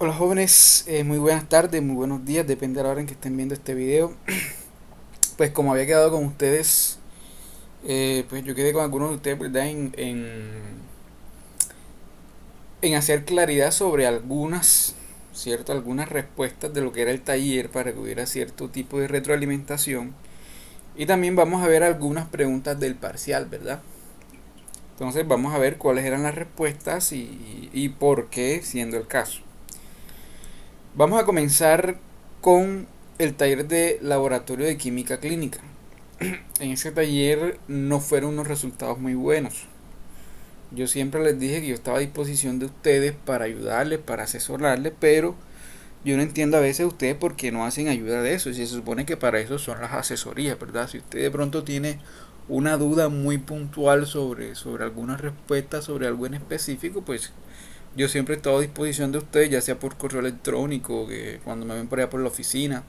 Hola jóvenes, muy buenas tardes, muy buenos días, depende de la hora en que estén viendo este video. Pues como había quedado con ustedes, pues yo quedé con algunos de ustedes, ¿verdad? En hacer claridad sobre algunas, ¿cierto? Algunas respuestas de lo que era el taller para que hubiera cierto tipo de retroalimentación. Y también vamos a ver algunas preguntas del parcial, ¿verdad? Entonces vamos a ver cuáles eran las respuestas y por qué, siendo el caso. Vamos a comenzar con el taller de laboratorio de química clínica. En ese taller no fueron unos resultados muy buenos. Yo siempre les dije que yo estaba a disposición de ustedes para ayudarles, para asesorarles, pero yo no entiendo a veces ustedes por qué no hacen ayuda de eso. Y se supone que para eso son las asesorías, ¿verdad? Si usted de pronto tiene una duda muy puntual sobre alguna respuesta, sobre algo en específico, pues yo siempre he estado a disposición de ustedes, ya sea por correo electrónico, que cuando me ven por allá por la oficina.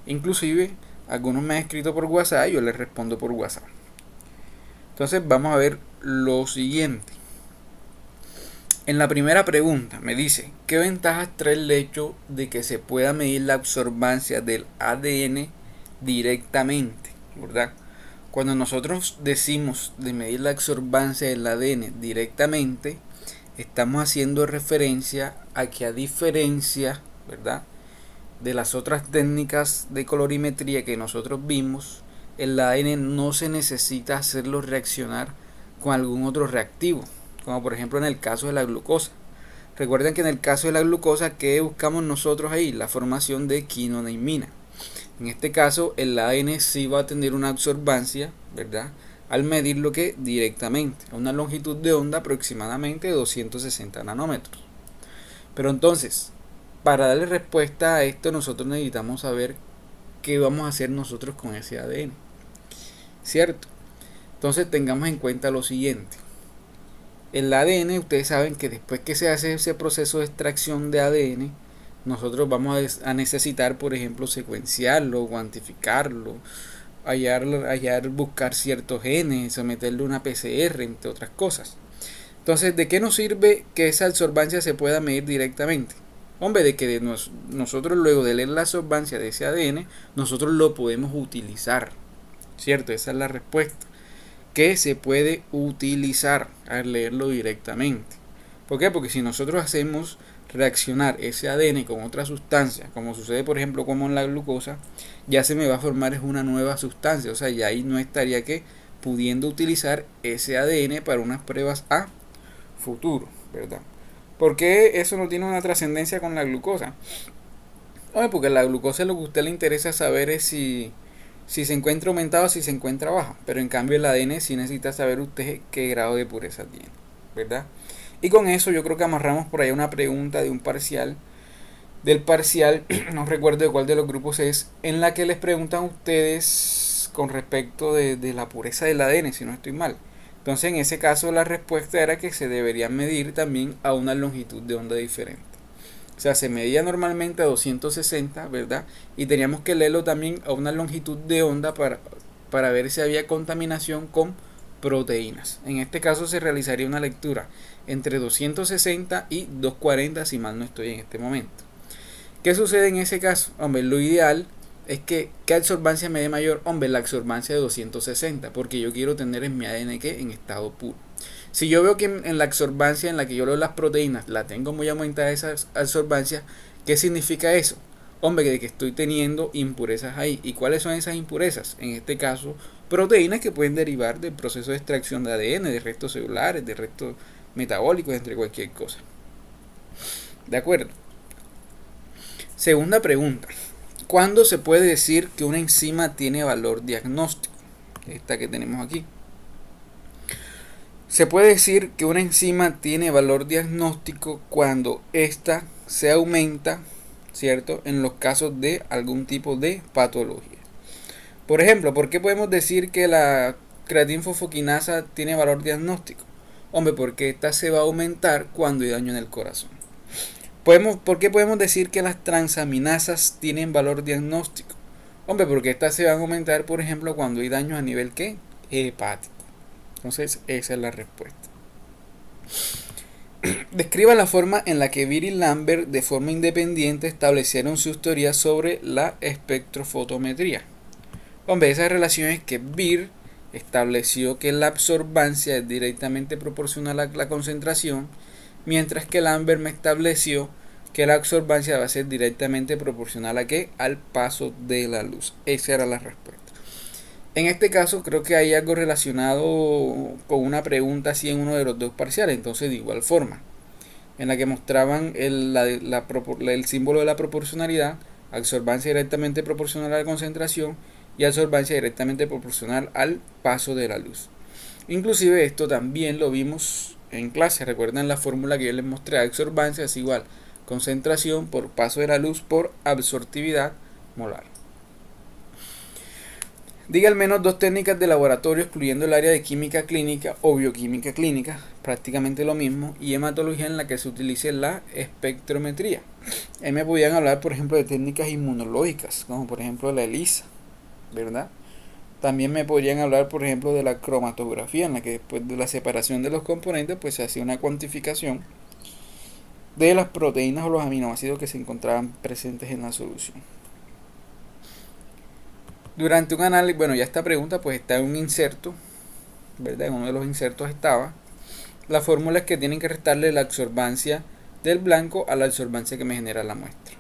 Inclusive, algunos me han escrito por WhatsApp y yo les respondo por WhatsApp. Entonces vamos a ver lo siguiente. En la primera pregunta me dice, ¿qué ventajas trae el hecho de que se pueda medir la absorbancia del ADN directamente? ¿Verdad? Cuando nosotros decimos de medir la absorbancia del ADN directamente, estamos haciendo referencia a que, a diferencia, ¿verdad?, de las otras técnicas de colorimetría que nosotros vimos, el ADN no se necesita hacerlo reaccionar con algún otro reactivo, como por ejemplo en el caso de la glucosa. Recuerden que en el caso de la glucosa, ¿qué buscamos nosotros ahí? La formación de quinoneimina. En este caso, el ADN sí va a tener una absorbancia, ¿verdad?, al medirlo que directamente, a una longitud de onda aproximadamente de 260 nanómetros. Pero entonces, para darle respuesta a esto, nosotros necesitamos saber qué vamos a hacer nosotros con ese ADN, ¿cierto? Entonces tengamos en cuenta lo siguiente. El ADN, ustedes saben que después que se hace ese proceso de extracción de ADN, nosotros vamos a necesitar, por ejemplo, secuenciarlo, cuantificarlo, buscar ciertos genes, someterle una PCR, entre otras cosas. Entonces, ¿de qué nos sirve que esa absorbancia se pueda medir directamente? Hombre, de que nosotros luego de leer la absorbancia de ese ADN, nosotros lo podemos utilizar, ¿cierto? Esa es la respuesta. Que se puede utilizar al leerlo directamente. ¿Por qué? Porque si nosotros hacemos reaccionar ese ADN con otra sustancia, como sucede por ejemplo como en la glucosa, ya se me va a formar una nueva sustancia, o sea, ya ahí no estaría que pudiendo utilizar ese ADN para unas pruebas a futuro, ¿verdad? ¿Por qué eso no tiene una trascendencia con la glucosa? Oye, porque la glucosa lo que a usted le interesa saber es si se encuentra aumentado o si se encuentra bajo. Pero en cambio el ADN sí necesita saber usted qué grado de pureza tiene, ¿verdad? Y con eso yo creo que amarramos por ahí una pregunta de un parcial. Del parcial, no recuerdo de cuál de los grupos es, en la que les preguntan a ustedes con respecto de la pureza del ADN, si no estoy mal. Entonces en ese caso la respuesta era que se debería medir también a una longitud de onda diferente. O sea, se medía normalmente a 260, ¿verdad? Y teníamos que leerlo también a una longitud de onda para ver si había contaminación con proteínas. En este caso se realizaría una lectura entre 260 y 240, si mal no estoy en este momento. ¿Qué sucede en ese caso? Hombre, lo ideal es que ¿qué absorbancia me dé mayor? Hombre, la absorbancia de 260, porque yo quiero tener en mi ADN que en estado puro. Si yo veo que en la absorbancia en la que yo leo las proteínas la tengo muy aumentada esa absorbancia, ¿qué significa eso? Hombre, de que estoy teniendo impurezas ahí. ¿Y cuáles son esas impurezas? En este caso, proteínas que pueden derivar del proceso de extracción de ADN, de restos celulares, de restos metabólicos, entre cualquier cosa. ¿De acuerdo? Segunda pregunta. ¿Cuándo se puede decir que una enzima tiene valor diagnóstico? Esta que tenemos aquí. Se puede decir que una enzima tiene valor diagnóstico cuando ésta se aumenta, ¿cierto?, en los casos de algún tipo de patología. Por ejemplo, ¿por qué podemos decir que la creatinfosfoquinasa tiene valor diagnóstico? Hombre, porque esta se va a aumentar cuando hay daño en el corazón. ¿Por qué podemos decir que las transaminasas tienen valor diagnóstico? Hombre, porque estas se van a aumentar, por ejemplo, cuando hay daño a nivel ¿qué? Hepático. Entonces, esa es la respuesta. Describa la forma en la que Beer y Lambert de forma independiente establecieron sus teorías sobre la espectrofotometría. Hombre, esas relaciones que Beer estableció que la absorbancia es directamente proporcional a la concentración, mientras que Lambert me estableció que la absorbancia va a ser directamente proporcional a ¿qué? Al paso de la luz. Esa era la respuesta. En este caso creo que hay algo relacionado con una pregunta así en uno de los dos parciales, entonces de igual forma, en la que mostraban el símbolo de la proporcionalidad, absorbancia directamente proporcional a la concentración y absorbancia directamente proporcional al paso de la luz. Inclusive esto también lo vimos en clase, recuerdan la fórmula que yo les mostré, absorbancia es igual concentración por paso de la luz por absortividad molar. Diga al menos dos técnicas de laboratorio excluyendo el área de química clínica o bioquímica clínica, prácticamente lo mismo, y hematología en la que se utilice la espectrometría. Ahí me podían hablar, por ejemplo, de técnicas inmunológicas, como por ejemplo la ELISA, ¿verdad? También me podrían hablar, por ejemplo, de la cromatografía, en la que después de la separación de los componentes, pues se hacía una cuantificación de las proteínas o los aminoácidos que se encontraban presentes en la solución. Durante un análisis, bueno, ya esta pregunta pues está en un inserto, ¿verdad? En uno de los insertos estaba las fórmulas que tienen que restarle la absorbancia del blanco a la absorbancia que me genera la muestra.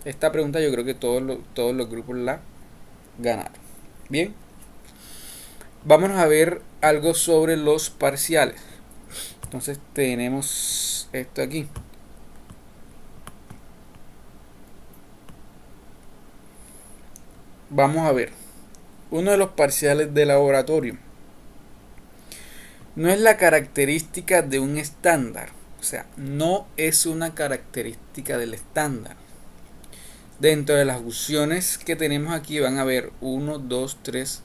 Esta pregunta yo creo que todos los grupos la ganaron. Bien, vámonos a ver algo sobre los parciales. Entonces tenemos esto aquí. Vamos a ver uno de los parciales de laboratorio. No es la característica de un estándar, o sea, no es una característica del estándar. Dentro de las opciones que tenemos aquí van a haber 1, 2, 3,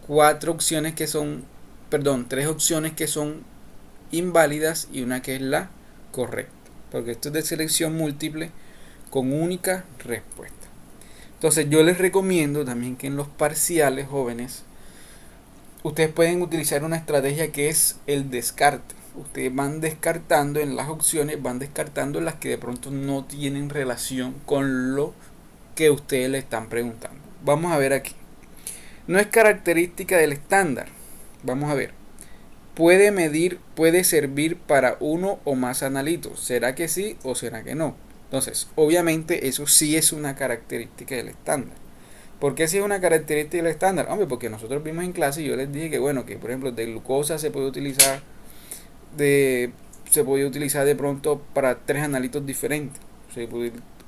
4 opciones que son, perdón, 3 opciones que son inválidas y una que es la correcta, porque esto es de selección múltiple con única respuesta. Entonces yo les recomiendo también que en los parciales, jóvenes, ustedes pueden utilizar una estrategia que es el descarte. Ustedes van descartando en las opciones, van descartando las que de pronto no tienen relación con lo que ustedes le están preguntando. Vamos a ver aquí. No es característica del estándar. Vamos a ver. Puede servir para uno o más analitos. ¿Será que sí o será que no? Entonces, obviamente eso sí es una característica del estándar. ¿Por qué si es una característica del estándar? Hombre, porque nosotros vimos en clase y yo les dije que bueno, que por ejemplo de glucosa se puede utilizar de pronto para 3 analitos diferentes. Se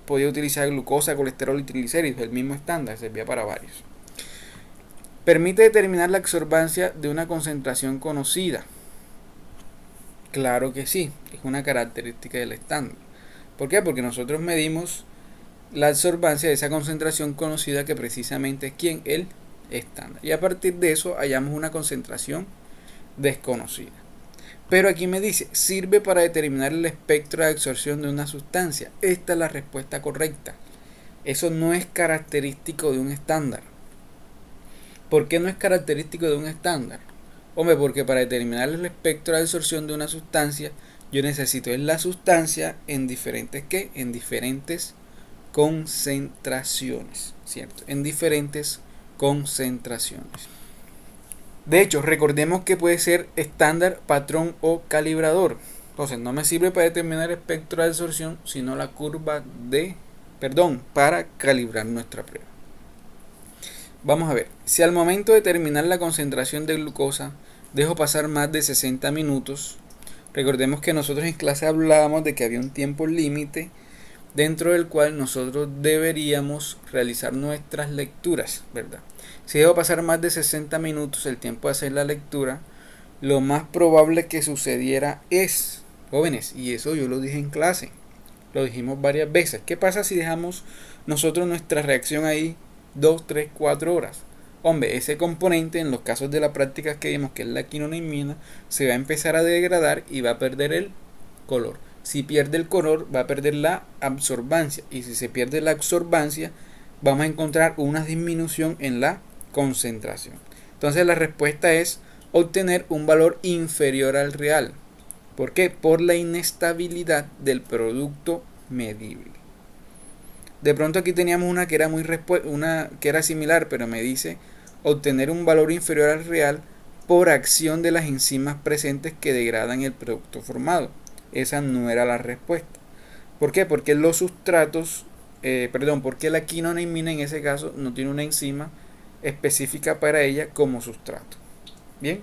podía utilizar glucosa, colesterol y triglicéridos, el mismo estándar, servía para varios. Permite determinar la absorbancia de una concentración conocida. Claro que sí, es una característica del estándar. ¿Por qué? Porque nosotros medimos la absorbancia de esa concentración conocida que precisamente es ¿quién? El estándar. Y a partir de eso hallamos una concentración desconocida. Pero aquí me dice, sirve para determinar el espectro de absorción de una sustancia. Esta es la respuesta correcta. Eso no es característico de un estándar. ¿Por qué no es característico de un estándar? Hombre, porque para determinar el espectro de absorción de una sustancia, yo necesito la sustancia en diferentes ¿qué? En diferentes concentraciones, ¿cierto? En diferentes concentraciones. De hecho, recordemos que puede ser estándar, patrón o calibrador. Entonces, no me sirve para determinar el espectro de absorción, sino la curva para calibrar nuestra prueba. Vamos a ver, si al momento de determinar la concentración de glucosa dejo pasar más de 60 minutos, recordemos que nosotros en clase hablábamos de que había un tiempo límite dentro del cual nosotros deberíamos realizar nuestras lecturas, ¿verdad? Si dejo pasar más de 60 minutos el tiempo de hacer la lectura, lo más probable que sucediera es, jóvenes, y eso yo lo dije en clase, lo dijimos varias veces, ¿qué pasa si dejamos nosotros nuestra reacción ahí 2, 3, 4 horas? Hombre, ese componente en los casos de las prácticas que vimos que es la quinoneimina se va a empezar a degradar y va a perder el color. Si pierde el color va a perder la absorbancia y si se pierde la absorbancia vamos a encontrar una disminución en la concentración. Entonces la respuesta es obtener un valor inferior al real. ¿Por qué? Por la inestabilidad del producto medible. De pronto aquí teníamos una que era una que era similar, pero me dice obtener un valor inferior al real por acción de las enzimas presentes que degradan el producto formado. Esa no era la respuesta. ¿Por qué? Porque los sustratos, porque la quinoneimina en ese caso no tiene una enzima específica para ella como sustrato. Bien.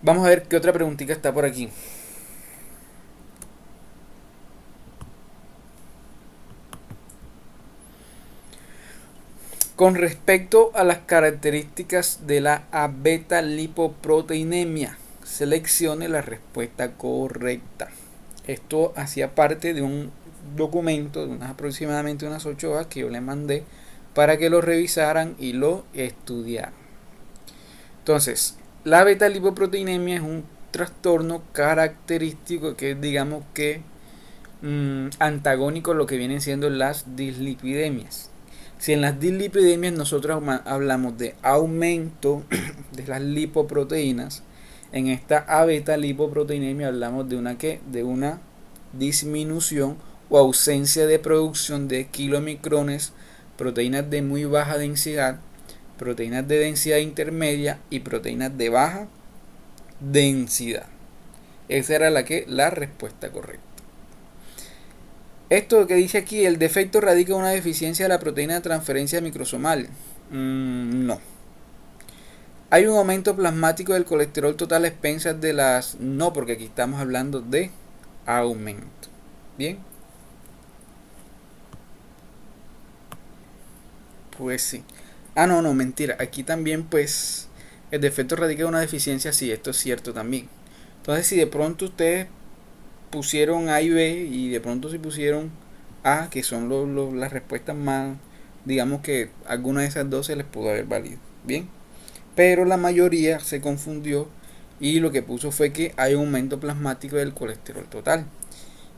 Vamos a ver qué otra preguntita está por aquí. Con respecto a las características de la abeta-lipoproteinemia, seleccione la respuesta correcta. Esto hacía parte de un documento de aproximadamente unas 8 horas que yo le mandé para que lo revisaran y lo estudiaran. Entonces, la beta-lipoproteinemia es un trastorno característico que es, digamos que, antagónico a lo que vienen siendo las dislipidemias. Si en las dislipidemias nosotros hablamos de aumento de las lipoproteínas, en esta abeta lipoproteinemia hablamos de una disminución o ausencia de producción de kilomicrones, proteínas de muy baja densidad, proteínas de densidad intermedia y proteínas de baja densidad. Esa era la respuesta correcta. Esto que dice aquí, el defecto radica en una deficiencia de la proteína de transferencia microsomal. No. Hay un aumento plasmático del colesterol total a expensas de las... No, porque aquí estamos hablando de aumento. Bien. Pues sí. No, mentira. Aquí también pues el defecto radica en una deficiencia. Sí, esto es cierto también. Entonces si de pronto ustedes pusieron A y B y de pronto si pusieron A, que son las respuestas más, digamos que alguna de esas dos se les pudo haber valido. Bien. Pero la mayoría se confundió y lo que puso fue que hay un aumento plasmático del colesterol total.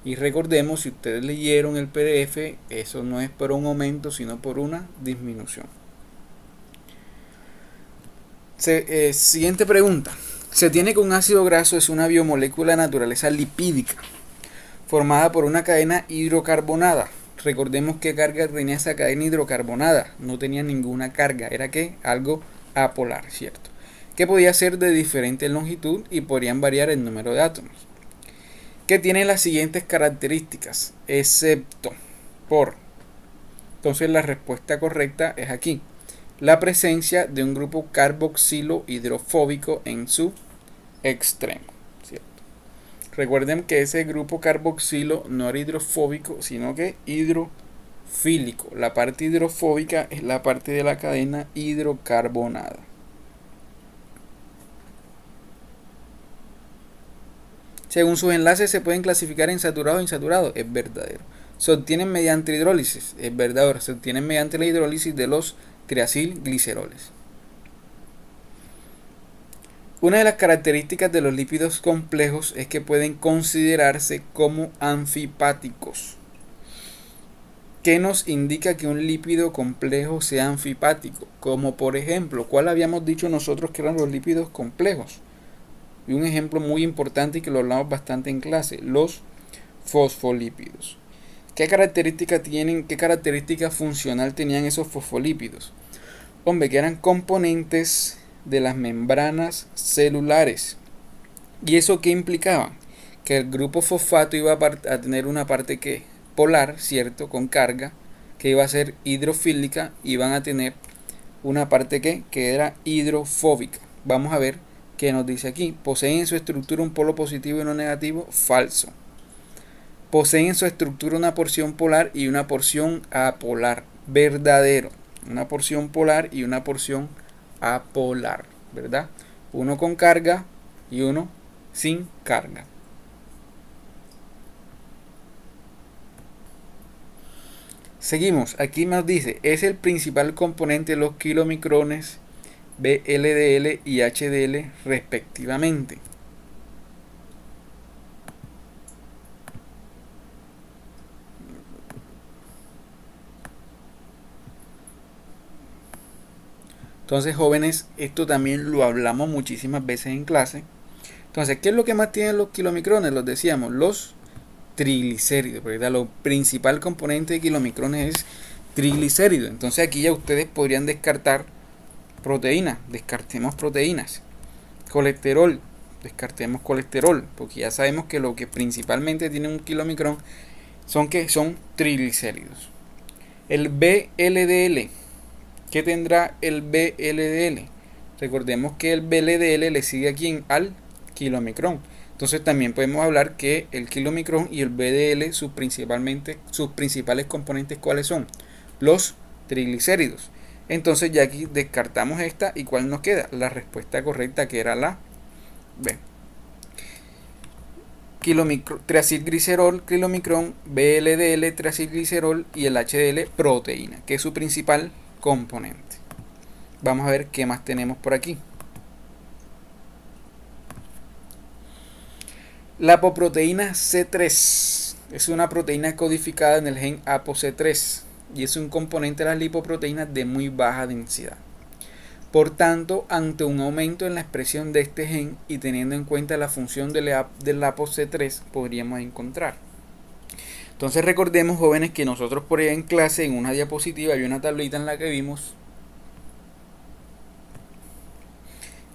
Y recordemos, si ustedes leyeron el PDF, eso no es por un aumento, sino por una disminución. Siguiente pregunta. Se tiene que un ácido graso es una biomolécula de naturaleza lipídica, formada por una cadena hidrocarbonada. Recordemos qué carga tenía esa cadena hidrocarbonada. No tenía ninguna carga. Era que algo apolar, ¿cierto? Que podía ser de diferente longitud y podrían variar el número de átomos. Que tiene las siguientes características, excepto por... Entonces la respuesta correcta es aquí. La presencia de un grupo carboxilo hidrofóbico en su extremo, ¿cierto? Recuerden que ese grupo carboxilo no era hidrofóbico, sino que hidrofílico. La parte hidrofóbica es la parte de la cadena hidrocarbonada. Según sus enlaces se pueden clasificar en saturados e insaturados. Es verdadero. Se obtienen mediante hidrólisis. Es verdadero. Se obtienen mediante la hidrólisis de los triacilgliceroles. Una de las características de los lípidos complejos es que pueden considerarse como anfipáticos. ¿Qué nos indica que un lípido complejo sea anfipático? Como por ejemplo, ¿cuál habíamos dicho nosotros que eran los lípidos complejos? Y un ejemplo muy importante y que lo hablamos bastante en clase, los fosfolípidos. ¿Qué característica funcional tenían esos fosfolípidos? Hombre, que eran componentes de las membranas celulares. ¿Y eso qué implicaba? Que el grupo fosfato iba a tener una parte que polar, ¿cierto? Con carga, que iba a ser hidrofílica, y van a tener una parte que era hidrofóbica. Vamos a ver qué nos dice aquí. Poseen en su estructura un polo positivo y uno negativo. Falso. Poseen en su estructura una porción polar y una porción apolar. Verdadero. Una porción polar y una porción apolar, ¿verdad? Uno con carga y uno sin carga. Seguimos, aquí nos dice, es el principal componente de los kilomicrones VLDL y HDL respectivamente. Entonces, jóvenes, esto también lo hablamos muchísimas veces en clase. Entonces, ¿qué es lo que más tienen los kilomicrones? Los decíamos, los triglicéridos, ¿verdad? Lo principal componente de kilomicrones es triglicéridos. Entonces aquí ya ustedes podrían descartar proteínas, descartemos proteínas. Colesterol, descartemos colesterol, porque ya sabemos que lo que principalmente tiene un kilomicrón son triglicéridos. El VLDL, ¿qué tendrá el VLDL? Recordemos que el VLDL le sigue aquí al kilomicrón. Entonces también podemos hablar que el kilomicrón y el VLDL sus principales componentes, ¿cuáles son? Los triglicéridos. Entonces ya aquí descartamos esta, y ¿cuál nos queda? La respuesta correcta, que era la B. Triacilglicerol, kilomicrón, VLDL, triacilglicerol, y el HDL, proteína, que es su principal componente. Vamos a ver qué más tenemos por aquí. La apoproteína C3 es una proteína codificada en el gen ApoC3 y es un componente de las lipoproteínas de muy baja densidad. Por tanto, ante un aumento en la expresión de este gen y teniendo en cuenta la función del ApoC3, podríamos encontrar. Entonces recordemos, jóvenes, que nosotros por allá en clase, en una diapositiva, había una tablita en la que vimos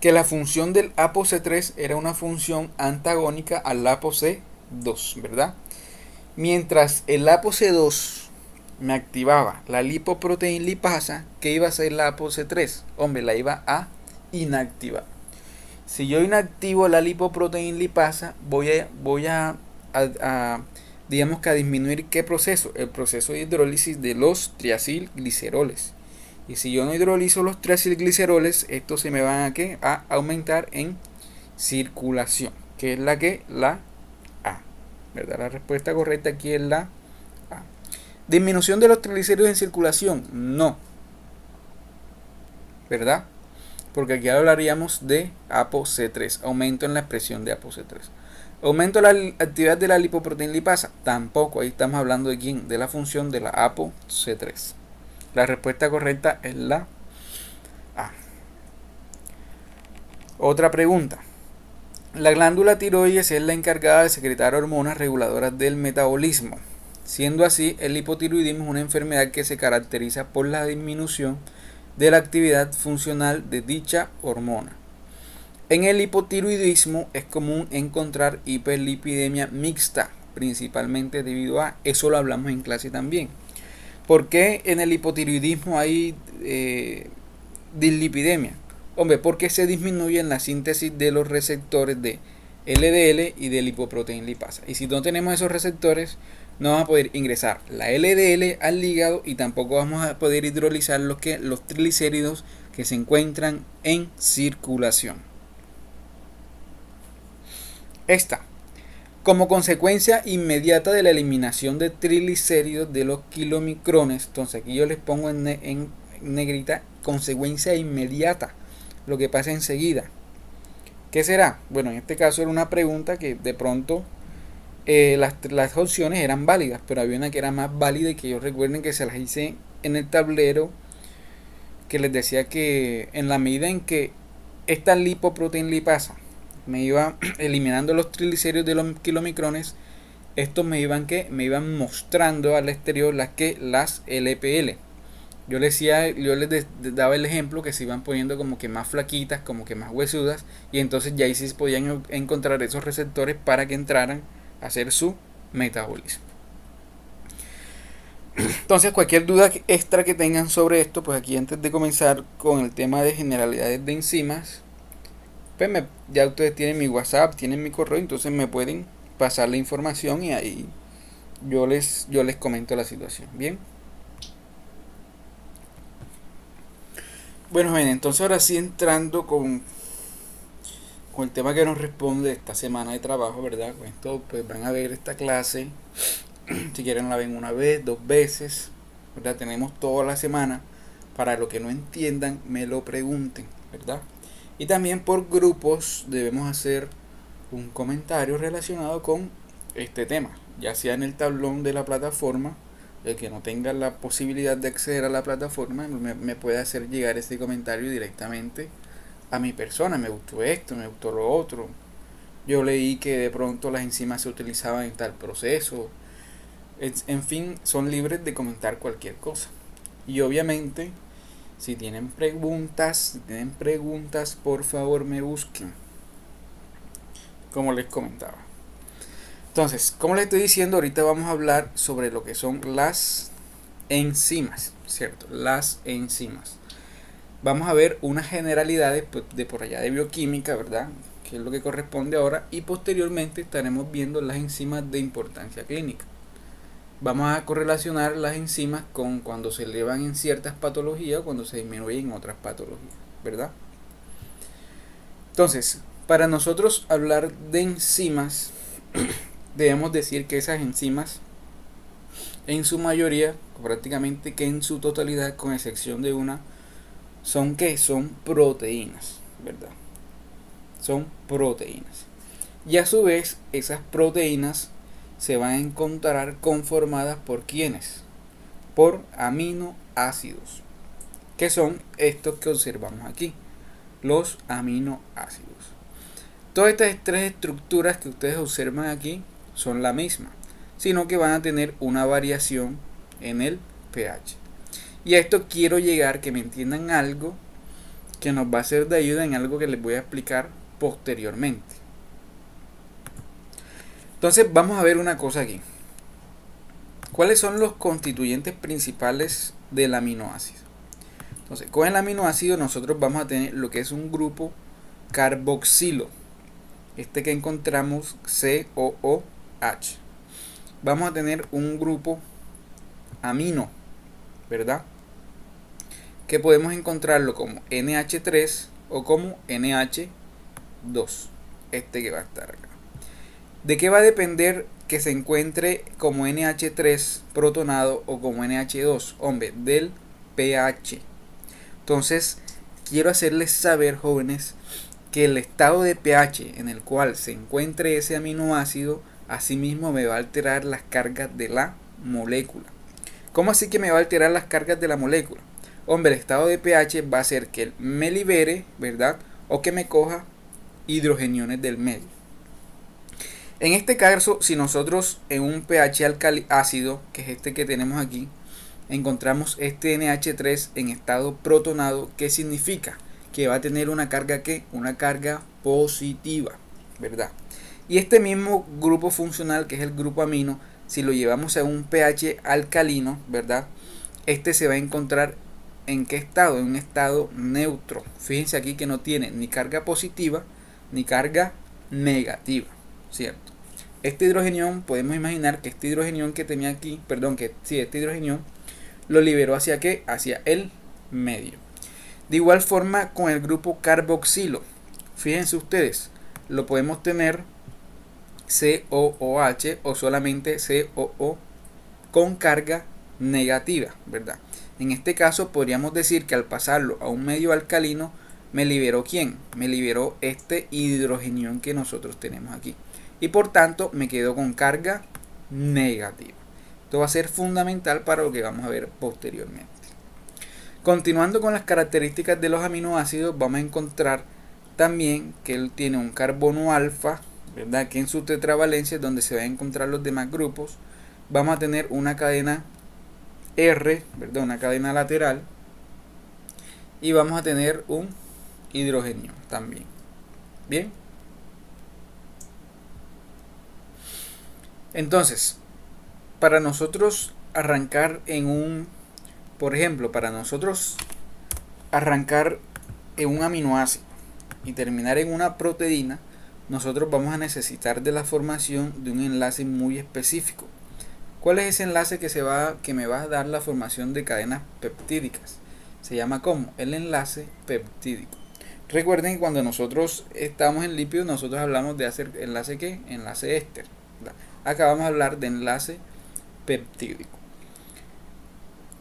que la función del ApoC3 era una función antagónica al ApoC2, ¿verdad? Mientras el ApoC2 me activaba la lipoproteína lipasa, ¿qué iba a hacer la ApoC3? Hombre, la iba a inactivar. Si yo inactivo la lipoproteína lipasa, voy a digamos que a disminuir ¿qué proceso? El proceso de hidrólisis de los triacilgliceroles. Y si yo no hidrolizo los triacilgliceroles, estos se me van a ¿qué? A aumentar en circulación, que es la A, ¿verdad? La respuesta correcta aquí es la A. Disminución de los triglicéridos en circulación, no, ¿verdad? Porque aquí hablaríamos de ApoC3, aumento en la expresión de ApoC3. Aumento de la actividad de la lipoproteína lipasa, tampoco. Ahí estamos hablando de quién, de la función de la ApoC3. La respuesta correcta es la A. Otra pregunta. La glándula tiroides es la encargada de secretar hormonas reguladoras del metabolismo. Siendo así, el hipotiroidismo es una enfermedad que se caracteriza por la disminución de la actividad funcional de dicha hormona. En el hipotiroidismo es común encontrar hiperlipidemia mixta, principalmente debido a, eso lo hablamos en clase también. ¿Por qué en el hipotiroidismo hay dislipidemia? Hombre, porque se disminuye en la síntesis de los receptores de LDL y de lipoproteína lipasa. Y si no tenemos esos receptores, no vamos a poder ingresar la LDL al hígado y tampoco vamos a poder hidrolizar los triglicéridos que se encuentran en circulación. Esta. Como consecuencia inmediata de la eliminación de triglicéridos de los kilomicrones, entonces aquí yo les pongo en negrita, consecuencia inmediata, lo que pasa enseguida. ¿Qué será? Bueno, en este caso era una pregunta que de pronto las opciones eran válidas, pero había una que era más válida y que yo recuerden que se las hice en el tablero, que les decía que en la medida en que esta lipoproteína lipasa me iba eliminando los triglicéridos de los kilomicrones, estos me iban mostrando al exterior las LPL. Yo les daba el ejemplo que se iban poniendo como que más flaquitas, como que más huesudas, y entonces ya ahí sí podían encontrar esos receptores para que entraran a hacer su metabolismo. Entonces, cualquier duda extra que tengan sobre esto, pues aquí antes de comenzar con el tema de generalidades de enzimas, pues ya ustedes tienen mi WhatsApp, tienen mi correo, entonces me pueden pasar la información y ahí yo les comento la situación. Bien. Bueno, bien, entonces ahora sí entrando con el tema que nos responde esta semana de trabajo, ¿verdad? Con esto pues van a ver esta clase, si quieren la ven una vez, 2 veces, ¿verdad? Tenemos toda la semana, para lo que no entiendan me lo pregunten, ¿verdad? Y también por grupos debemos hacer un comentario relacionado con este tema, ya sea en el tablón de la plataforma. El que no tenga la posibilidad de acceder a la plataforma me puede hacer llegar ese comentario directamente a mi persona. Me gustó esto, me gustó lo otro, yo leí que de pronto las enzimas se utilizaban en tal proceso. En fin, son libres de comentar cualquier cosa. Y obviamente, si tienen preguntas, por favor me busquen, como les comentaba. Entonces, como les estoy diciendo, ahorita vamos a hablar sobre lo que son las enzimas, ¿cierto? Las enzimas. Vamos a ver unas generalidades pues, de por allá de bioquímica, ¿verdad? Que es lo que corresponde ahora. Y posteriormente estaremos viendo las enzimas de importancia clínica. Vamos a correlacionar las enzimas con cuando se elevan en ciertas patologías o cuando se disminuyen en otras patologías, ¿verdad? Entonces, para nosotros hablar de enzimas, debemos decir que esas enzimas, en su mayoría, prácticamente que en su totalidad, con excepción de una, ¿son qué? Son proteínas, ¿verdad? Son proteínas. Y a su vez, esas proteínas se van a encontrar conformadas por ¿quiénes? Por aminoácidos, que son estos que observamos aquí, los aminoácidos. Todas estas tres estructuras que ustedes observan aquí son la misma, sino que van a tener una variación en el pH. Y a esto quiero llegar, que me entiendan algo que nos va a ser de ayuda en algo que les voy a explicar posteriormente. Entonces vamos a ver una cosa aquí. ¿Cuáles son los constituyentes principales del aminoácido? Entonces, con el aminoácido nosotros vamos a tener lo que es un grupo carboxilo. Este que encontramos COOH. Vamos a tener un grupo amino, ¿verdad? Que podemos encontrarlo como NH3 o como NH2. Este que va a estar acá. ¿De qué va a depender que se encuentre como NH3 protonado o como NH2? Hombre, del pH. Entonces, quiero hacerles saber, jóvenes, que el estado de pH en el cual se encuentre ese aminoácido, asimismo me va a alterar las cargas de la molécula. ¿Cómo así que me va a alterar las cargas de la molécula? Hombre, el estado de pH va a hacer que me libere, ¿verdad? O que me coja hidrogeniones del medio. En este caso, si nosotros en un pH ácido, que es este que tenemos aquí, encontramos este NH3 en estado protonado, ¿qué significa? Que va a tener una carga ¿qué? Una carga positiva, ¿verdad? Y este mismo grupo funcional, que es el grupo amino, si lo llevamos a un pH alcalino, ¿verdad? Este se va a encontrar ¿en qué estado? En un estado neutro. Fíjense aquí que no tiene ni carga positiva ni carga negativa, ¿cierto? Este hidrogenión, podemos imaginar que este hidrogenión que tenía aquí, este hidrogenión lo liberó hacia ¿qué? Hacia el medio. De igual forma con el grupo carboxilo. Fíjense ustedes, lo podemos tener COOH o solamente COO con carga negativa, ¿verdad? En este caso podríamos decir que al pasarlo a un medio alcalino, me liberó ¿quién? Me liberó este hidrogenión que nosotros tenemos aquí. Y por tanto me quedo con carga negativa. Esto va a ser fundamental para lo que vamos a ver posteriormente. Continuando con las características de los aminoácidos, vamos a encontrar también que él tiene un carbono alfa, ¿verdad? Que en su tetravalencia es donde se van a encontrar los demás grupos. Vamos a tener una cadena R, ¿verdad? Una cadena lateral. Y vamos a tener un hidrogenio también. Bien. Entonces, para nosotros arrancar por ejemplo, para nosotros arrancar en un aminoácido y terminar en una proteína, nosotros vamos a necesitar de la formación de un enlace muy específico. ¿Cuál es ese enlace que me va a dar la formación de cadenas peptídicas? Se llama ¿cómo? El enlace peptídico. Recuerden que cuando nosotros estamos en lípidos, nosotros hablamos de hacer enlace ¿qué? Enlace éster. Acá vamos a hablar de enlace peptídico.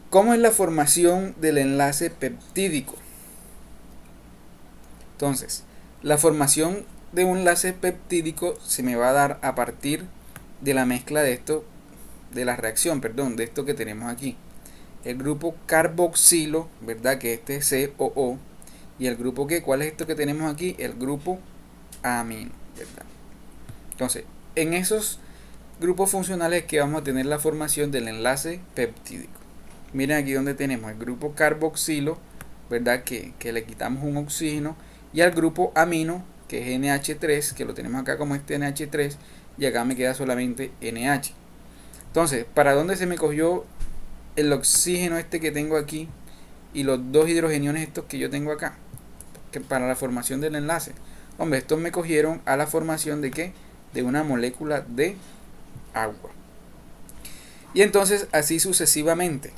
¿Cómo es la formación del enlace peptídico? Entonces, la formación de un enlace peptídico se me va a dar a partir de la mezcla de esto, de la reacción, de esto que tenemos aquí. El grupo carboxilo, ¿verdad? Que este es COO. Y el grupo ¿qué? ¿Cuál es esto que tenemos aquí? El grupo amino, ¿verdad? Entonces, en esos grupos funcionales que vamos a tener la formación del enlace peptídico. Miren aquí donde tenemos el grupo carboxilo, ¿verdad? Que le quitamos un oxígeno, y al grupo amino, que es NH3, que lo tenemos acá como este NH3, y acá me queda solamente NH. Entonces, ¿para dónde se me cogió el oxígeno este que tengo aquí y los dos hidrogeniones estos que yo tengo acá? Que para la formación del enlace. Hombre, estos me cogieron a la formación de ¿qué? De una molécula de agua. Y entonces así sucesivamente,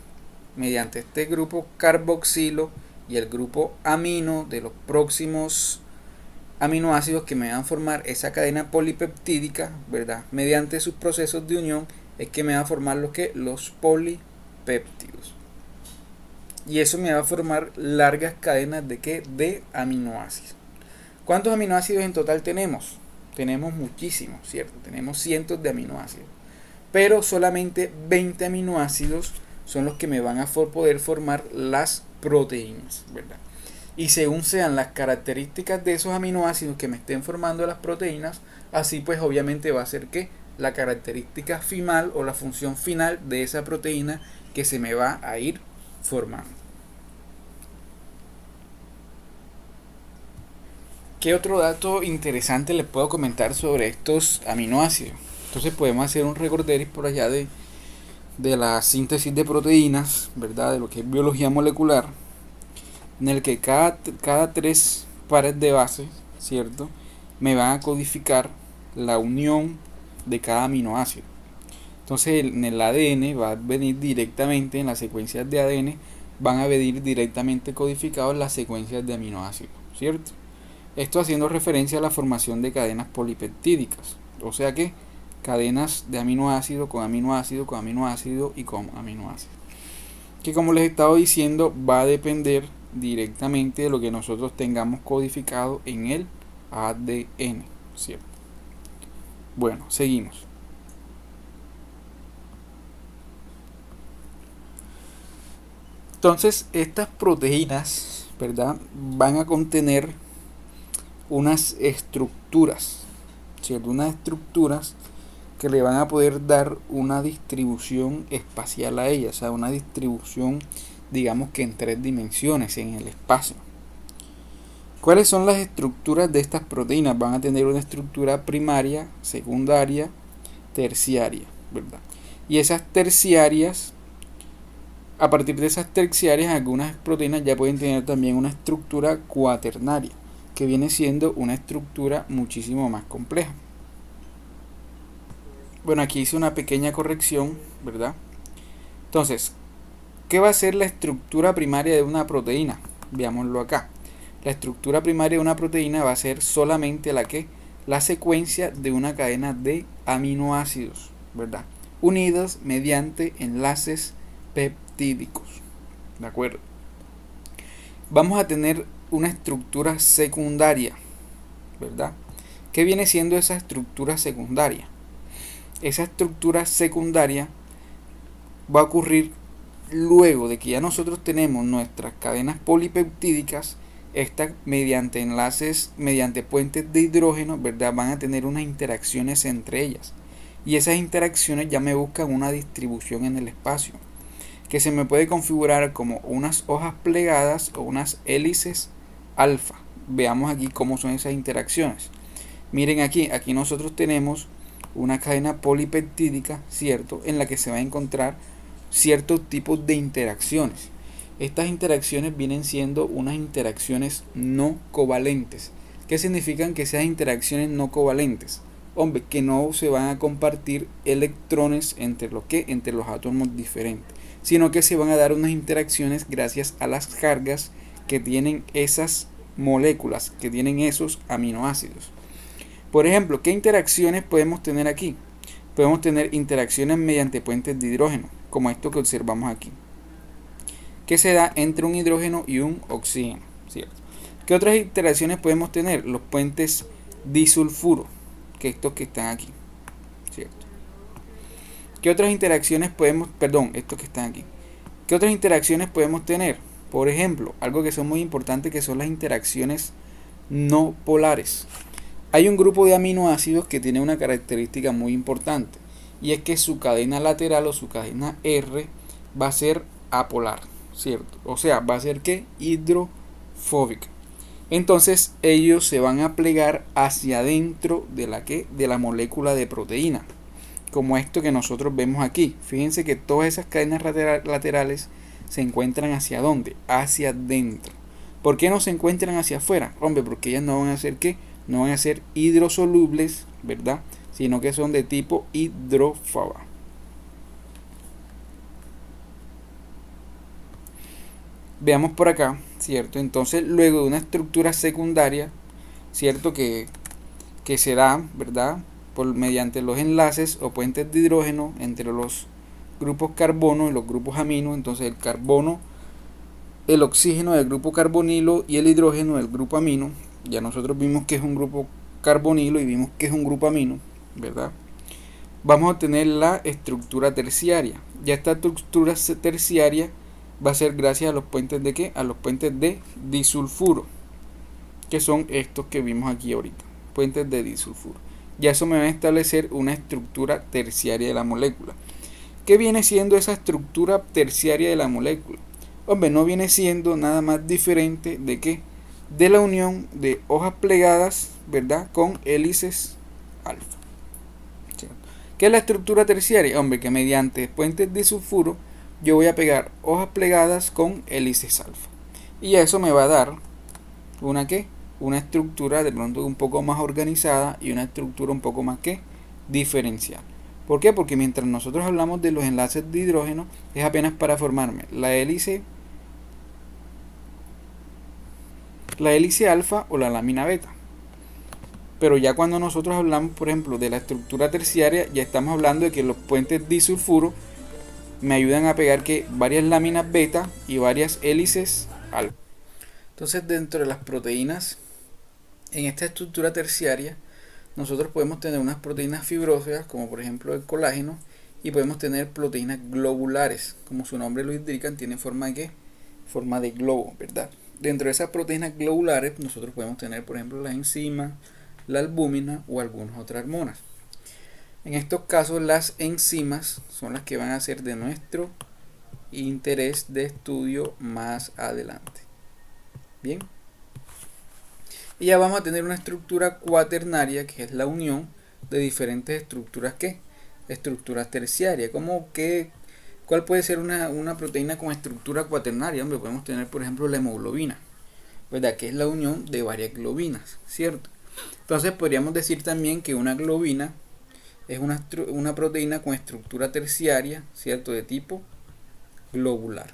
mediante este grupo carboxilo y el grupo amino de los próximos aminoácidos que me van a formar esa cadena polipeptídica, ¿verdad? Mediante sus procesos de unión es que me va a formar los polipéptidos. Y eso me va a formar largas cadenas de ¿qué? De aminoácidos. ¿Cuántos aminoácidos en total tenemos? Tenemos muchísimos, ¿cierto? Tenemos cientos de aminoácidos. Pero solamente 20 aminoácidos son los que me van a poder formar las proteínas, ¿verdad? Y según sean las características de esos aminoácidos que me estén formando las proteínas, así pues obviamente va a ser que la característica final o la función final de esa proteína que se me va a ir formando. ¿Qué otro dato interesante les puedo comentar sobre estos aminoácidos? Entonces podemos hacer un recorderis por allá de la síntesis de proteínas, ¿verdad? De lo que es biología molecular, en el que cada tres pares de bases, ¿cierto? Me van a codificar la unión de cada aminoácido. Entonces en el ADN va a venir directamente, en las secuencias de ADN, van a venir directamente codificados las secuencias de aminoácidos, ¿cierto? Esto haciendo referencia a la formación de cadenas polipeptídicas, o sea que cadenas de aminoácido con aminoácido con aminoácido y con aminoácido, que como les he estado diciendo va a depender directamente de lo que nosotros tengamos codificado en el ADN, ¿cierto? Bueno, seguimos. Entonces estas proteínas, ¿verdad? Van a contener unas estructuras, ¿cierto? Unas estructuras que le van a poder dar una distribución espacial a ellas, o sea, una distribución, digamos que en 3 dimensiones en el espacio. ¿Cuáles son las estructuras de estas proteínas? Van a tener una estructura primaria, secundaria, terciaria, ¿verdad? Y esas terciarias, a partir de esas terciarias, algunas proteínas ya pueden tener también una estructura cuaternaria, que viene siendo una estructura muchísimo más compleja. Bueno, aquí hice una pequeña corrección, ¿verdad? Entonces, ¿qué va a ser la estructura primaria de una proteína? Veámoslo acá. La estructura primaria de una proteína va a ser solamente la secuencia de una cadena de aminoácidos, ¿verdad? Unidos mediante enlaces peptídicos, ¿de acuerdo? Vamos a tener una estructura secundaria, ¿verdad? ¿Qué viene siendo esa estructura secundaria? Esa estructura secundaria va a ocurrir luego de que ya nosotros tenemos nuestras cadenas polipeptídicas. Estas mediante enlaces, mediante puentes de hidrógeno, ¿verdad? Van a tener unas interacciones entre ellas. Y esas interacciones ya me buscan una distribución en el espacio, que se me puede configurar como unas hojas plegadas o unas hélices alfa. Veamos aquí cómo son esas interacciones. Miren aquí nosotros tenemos una cadena polipeptídica, ¿cierto? En la que se va a encontrar ciertos tipos de interacciones. Estas interacciones vienen siendo unas interacciones no covalentes. ¿Qué significan que esas interacciones no covalentes? Hombre, que no se van a compartir electrones entre los átomos diferentes, sino que se van a dar unas interacciones gracias a las cargas que tienen esas moléculas, que tienen esos aminoácidos. Por ejemplo, ¿qué interacciones podemos tener aquí? Podemos tener interacciones mediante puentes de hidrógeno, como esto que observamos aquí, que se da entre un hidrógeno y un oxígeno, ¿cierto? ¿Qué otras interacciones podemos tener? Los puentes disulfuro, que estos que están aquí, ¿cierto? ¿Qué otras interacciones estos que están aquí? ¿Qué otras interacciones podemos tener? Por ejemplo, algo que son muy importantes, que son las interacciones no polares. Hay un grupo de aminoácidos que tiene una característica muy importante, y es que su cadena lateral o su cadena R va a ser apolar, ¿cierto? O sea, va a ser que hidrofóbica. Entonces ellos se van a plegar hacia adentro de la molécula de proteína, como esto que nosotros vemos aquí. Fíjense que todas esas cadenas laterales se encuentran hacia dónde, hacia adentro. ¿Por qué no se encuentran hacia afuera? Hombre, porque ellas no van a ser ¿qué? No van a ser hidrosolubles, ¿verdad? Sino que son de tipo hidrófoba. Veamos por acá, ¿cierto? Entonces, luego de una estructura secundaria, ¿cierto? Que se da, ¿verdad? Mediante los enlaces o puentes de hidrógeno entre los grupos carbono y los grupos amino. Entonces, el carbono, el oxígeno del grupo carbonilo y el hidrógeno del grupo amino. Ya nosotros vimos que es un grupo carbonilo y vimos que es un grupo amino, ¿verdad? Vamos a tener la estructura terciaria. Ya esta estructura terciaria va a ser gracias a los puentes de ¿qué? A los puentes de disulfuro, que son estos que vimos aquí ahorita, puentes de disulfuro. Ya eso me va a establecer una estructura terciaria de la molécula. ¿Qué viene siendo esa estructura terciaria de la molécula? Hombre, no viene siendo nada más diferente de ¿qué? De la unión de hojas plegadas, ¿verdad? Con hélices alfa. ¿Cierto? ¿Qué es la estructura terciaria? Hombre, que mediante puentes de sulfuro yo voy a pegar hojas plegadas con hélices alfa. Y eso me va a dar una ¿qué? Una estructura de pronto un poco más organizada y una estructura un poco más ¿qué? Diferencial. ¿Por qué? Porque mientras nosotros hablamos de los enlaces de hidrógeno, es apenas para formarme la hélice alfa o la lámina beta. Pero ya cuando nosotros hablamos, por ejemplo, de la estructura terciaria, ya estamos hablando de que los puentes disulfuro me ayudan a pegar que varias láminas beta y varias hélices alfa. Entonces, dentro de las proteínas, en esta estructura terciaria, nosotros podemos tener unas proteínas fibrosas, como por ejemplo el colágeno, y podemos tener proteínas globulares, como su nombre lo indica, tiene forma de ¿qué? Forma de globo, ¿verdad? Dentro de esas proteínas globulares, nosotros podemos tener, por ejemplo, las enzimas, la albúmina o algunas otras hormonas. En estos casos, las enzimas son las que van a ser de nuestro interés de estudio más adelante. Bien. Y ya vamos a tener una estructura cuaternaria, que es la unión de diferentes estructuras, ¿qué? Estructuras terciarias. ¿Cuál puede ser una proteína con estructura cuaternaria? Hombre, podemos tener, por ejemplo, la hemoglobina, ¿verdad? Que es la unión de varias globinas, ¿cierto? Entonces podríamos decir también que una globina es una proteína con estructura terciaria, ¿cierto? De tipo globular.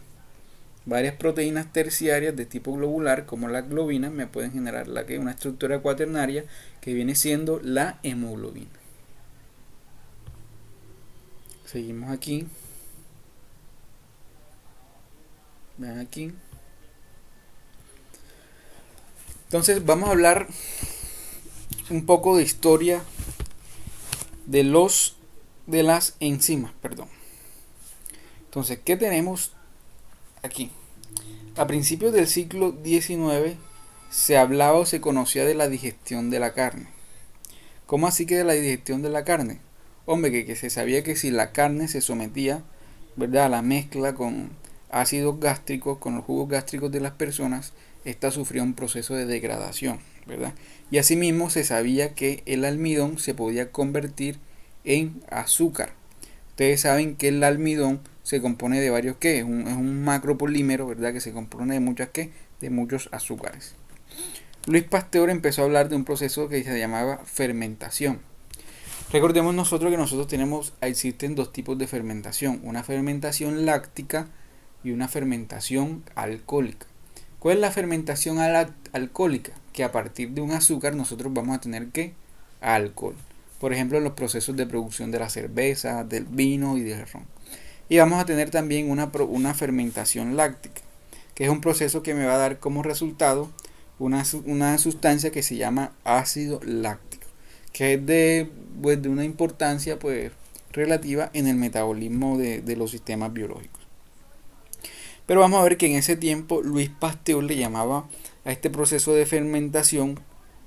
Varias proteínas terciarias de tipo globular, como la globina, me pueden generar una estructura cuaternaria que viene siendo la hemoglobina. Seguimos aquí. Vean aquí. Entonces vamos a hablar un poco de historia de las enzimas, perdón. Entonces, ¿qué tenemos aquí? A principios del siglo XIX se hablaba o se conocía de la digestión de la carne. ¿Cómo así que de la digestión de la carne? Hombre, que se sabía que si la carne se sometía, ¿verdad?, a la mezcla con ácidos gástricos, con los jugos gástricos de las personas, esta sufría un proceso de degradación, ¿verdad? Y asimismo se sabía que el almidón se podía convertir en azúcar. Ustedes saben que el almidón se compone de varios ¿qué? Es un macropolímero, ¿verdad? Que se compone de muchas ¿qué? De muchos azúcares. Luis Pasteur empezó a hablar de un proceso que se llamaba fermentación. Recordemos que nosotros existen dos tipos de fermentación, una fermentación láctica y una fermentación alcohólica. ¿Cuál es la fermentación alcohólica? Que a partir de un azúcar nosotros vamos a tener ¿qué? Alcohol. Por ejemplo, en los procesos de producción de la cerveza, del vino y del ron. Y vamos a tener también una fermentación láctica, que es un proceso que me va a dar como resultado una sustancia que se llama ácido láctico, que es de una importancia pues relativa en el metabolismo de los sistemas biológicos. Pero vamos a ver que en ese tiempo Luis Pasteur le llamaba a este proceso de fermentación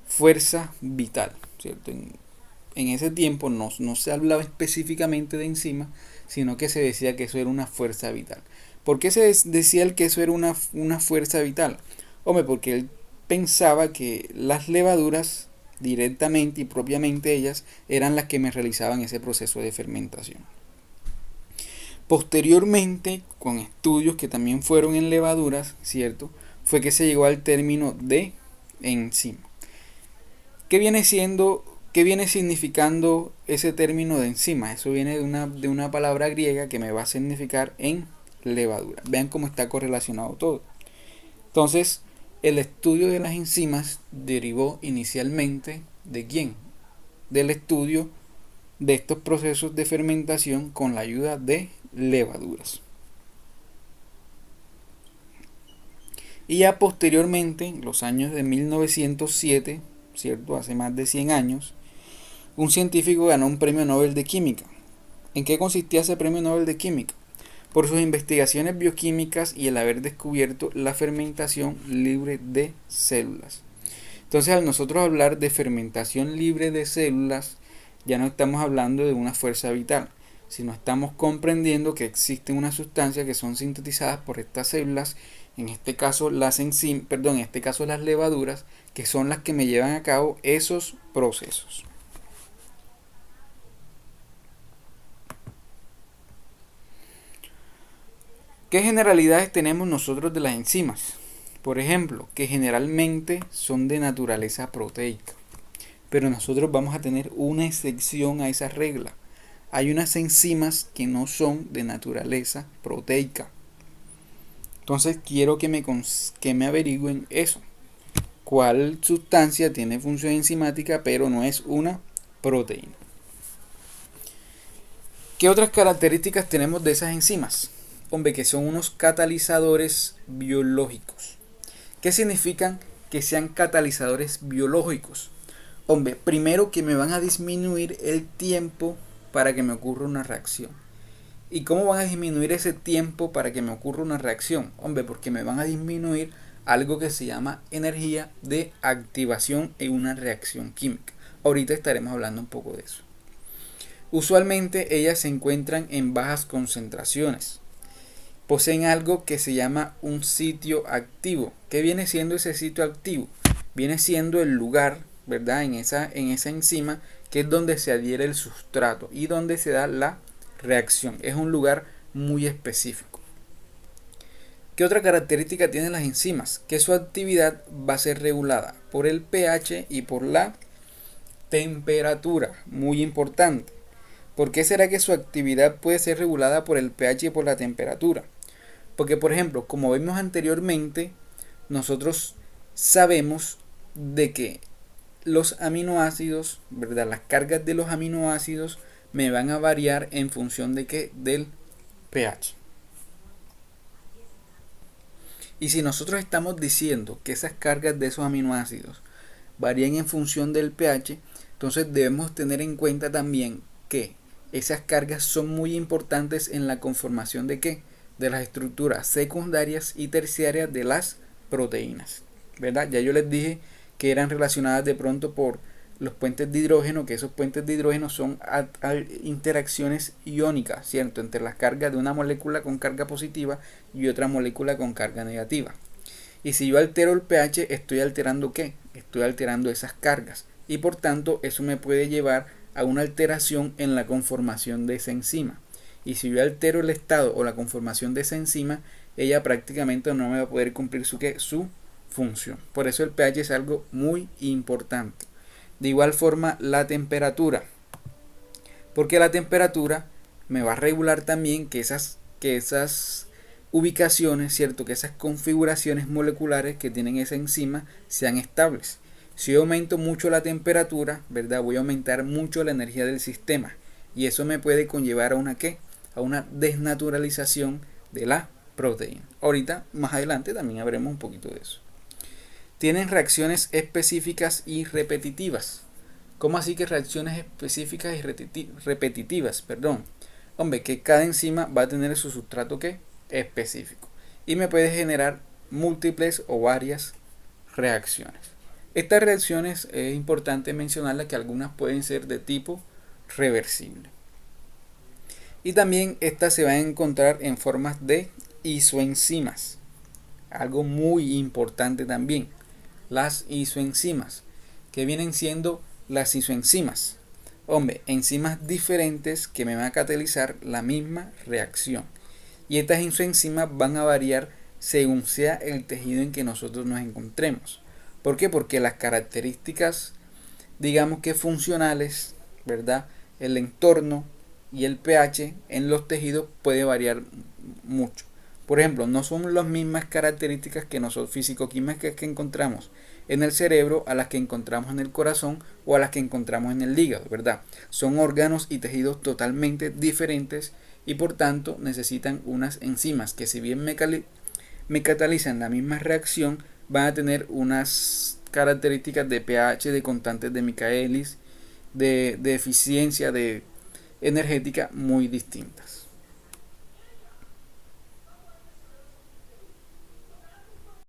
fuerza vital, ¿cierto? En ese tiempo no se hablaba específicamente de enzima, sino que se decía que eso era una fuerza vital. ¿Por qué se decía que eso era una fuerza vital? Hombre, porque él pensaba que las levaduras directamente y propiamente ellas eran las que me realizaban ese proceso de fermentación. Posteriormente, con estudios que también fueron en levaduras, ¿cierto? Fue que se llegó al término de enzima. ¿Qué viene siendo, qué viene significando ese término de enzima? Eso viene de una palabra griega que me va a significar en levadura. Vean cómo está correlacionado todo. Entonces, el estudio de las enzimas derivó inicialmente ¿de quién? Del estudio de estos procesos de fermentación con la ayuda de levaduras. Y ya posteriormente, en los años de 1907, ¿cierto? Hace más de 100 años, un científico ganó un premio Nobel de Química. ¿En qué consistía ese premio Nobel de Química? Por sus investigaciones bioquímicas y el haber descubierto la fermentación libre de células. Entonces, al nosotros hablar de fermentación libre de células, ya no estamos hablando de una fuerza vital, sino estamos comprendiendo que existen unas sustancias que son sintetizadas por estas células, en este caso las las levaduras, que son las que me llevan a cabo esos procesos. ¿Qué generalidades tenemos nosotros de las enzimas? Por ejemplo, que generalmente son de naturaleza proteica. Pero nosotros vamos a tener una excepción a esa regla. Hay unas enzimas que no son de naturaleza proteica. Entonces quiero que me averigüen eso. ¿Cuál sustancia tiene función enzimática pero no es una proteína? ¿Qué otras características tenemos de esas enzimas? Hombre, que son unos catalizadores biológicos. ¿Qué significan que sean catalizadores biológicos? Hombre, primero que me van a disminuir el tiempo para que me ocurra una reacción. ¿Y cómo van a disminuir ese tiempo para que me ocurra una reacción? Hombre, porque me van a disminuir algo que se llama energía de activación en una reacción química. Ahorita estaremos hablando un poco de eso. Usualmente ellas se encuentran en bajas concentraciones. Poseen algo que se llama un sitio activo. ¿Qué viene siendo ese sitio activo? Viene siendo el lugar, ¿verdad? En esa enzima, que es donde se adhiere el sustrato y donde se da la reacción. Es un lugar muy específico. ¿Qué otra característica tienen las enzimas? Que su actividad va a ser regulada por el pH y por la temperatura. Muy importante. ¿Por qué será que su actividad puede ser regulada por el pH y por la temperatura? Porque, por ejemplo, como vimos anteriormente, nosotros sabemos de que los aminoácidos, ¿verdad? Las cargas de los aminoácidos me van a variar en función de qué? Del pH. Y si nosotros estamos diciendo que esas cargas de esos aminoácidos varían en función del pH, entonces debemos tener en cuenta también que esas cargas son muy importantes en la conformación de qué? De las estructuras secundarias y terciarias de las proteínas, ¿verdad? Ya yo les dije que eran relacionadas de pronto por los puentes de hidrógeno, que esos puentes de hidrógeno son interacciones iónicas, ¿cierto? Entre las cargas de una molécula con carga positiva y otra molécula con carga negativa. Y si yo altero el pH, ¿estoy alterando qué? Estoy alterando esas cargas. Y por tanto, eso me puede llevar a una alteración en la conformación de esa enzima. Y si yo altero el estado o la conformación de esa enzima, ella prácticamente no me va a poder cumplir su función. Por eso el pH es algo muy importante. De igual forma, la temperatura. Porque la temperatura me va a regular también que esas ubicaciones, ¿cierto? Que esas configuraciones moleculares que tienen esa enzima sean estables. Si yo aumento mucho la temperatura, ¿verdad? Voy a aumentar mucho la energía del sistema. Y eso me puede conllevar a una ¿qué? A una desnaturalización de la proteína. Ahorita, más adelante, también habremos un poquito de eso. Tienen reacciones específicas y repetitivas. ¿Cómo así que reacciones específicas y repetitivas? Perdón. Hombre, que cada enzima va a tener su sustrato ¿qué? Específico. Y me puede generar múltiples o varias reacciones. Estas reacciones es importante mencionarlas que algunas pueden ser de tipo reversible. Y también estas se van a encontrar en formas de isoenzimas. Algo muy importante también, las isoenzimas, que vienen siendo las isoenzimas. Hombre, enzimas diferentes que me van a catalizar la misma reacción. Y estas isoenzimas van a variar según sea el tejido en que nosotros nos encontremos. ¿Por qué? Porque las características, digamos que funcionales, ¿verdad? El entorno y el pH en los tejidos puede variar mucho. Por ejemplo, no son las mismas características que nosotros físico-químicas que encontramos en el cerebro a las que encontramos en el corazón o a las que encontramos en el hígado, ¿verdad? Son órganos y tejidos totalmente diferentes y por tanto necesitan unas enzimas que si bien me catalizan la misma reacción, van a tener unas características de pH, de constantes de Michaelis, de eficiencia energética muy distintas.